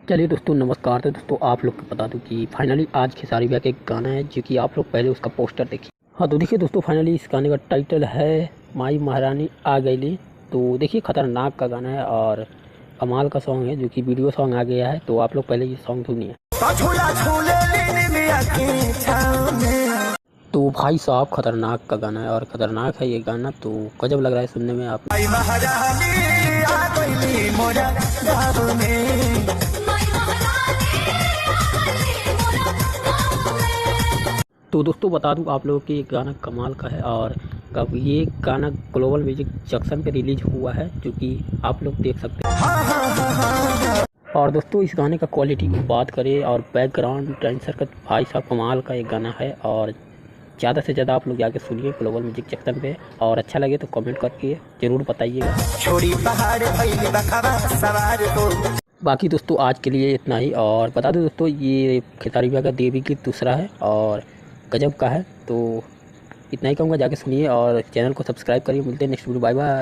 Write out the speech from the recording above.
चलिए दोस्तों, नमस्कार। तो दोस्तों आप लोग को बता दूं कि फाइनली आज खेसारी भैया का एक गाना है जो कि आप लोग पहले उसका पोस्टर देखिए। हाँ तो देखिए दोस्तों, फाइनली इस गाने का टाइटल है माई महारानी आ गईली। तो देखिए खतरनाक का गाना है और कमाल का सॉन्ग है जो कि वीडियो सॉन्ग आ गया है। तो आप लोग पहले ये सॉन्ग सुनिए। तो भाई साहब खतरनाक का गाना है और खतरनाक है ये गाना, तो गजब लग रहा है सुनने में। आप तो दोस्तों बता दूं आप लोगों की ये गाना कमाल का है और कब ये गाना ग्लोबल म्यूजिक जंक्शन पे रिलीज हुआ है जो कि आप लोग देख सकते हैं। और दोस्तों इस गाने का क्वालिटी की बात करें और बैकग्राउंड डांसर का, भाई साहब कमाल का ये गाना है और ज़्यादा से ज़्यादा आप लोग जाके सुनिए ग्लोबल म्यूजिक जंक्शन पे। और अच्छा लगे तो कमेंट करके ज़रूर बताइएगा। बाकी दोस्तों आज के लिए इतना ही। और बता दो दोस्तों, ये खेसारी भैया का देवी गीत दूसरा है और गजब का है। तो इतना ही कहूँगा, जाके सुनिए और चैनल को सब्सक्राइब करिए। मिलते हैं नेक्स्ट वीडियो। Bye bye.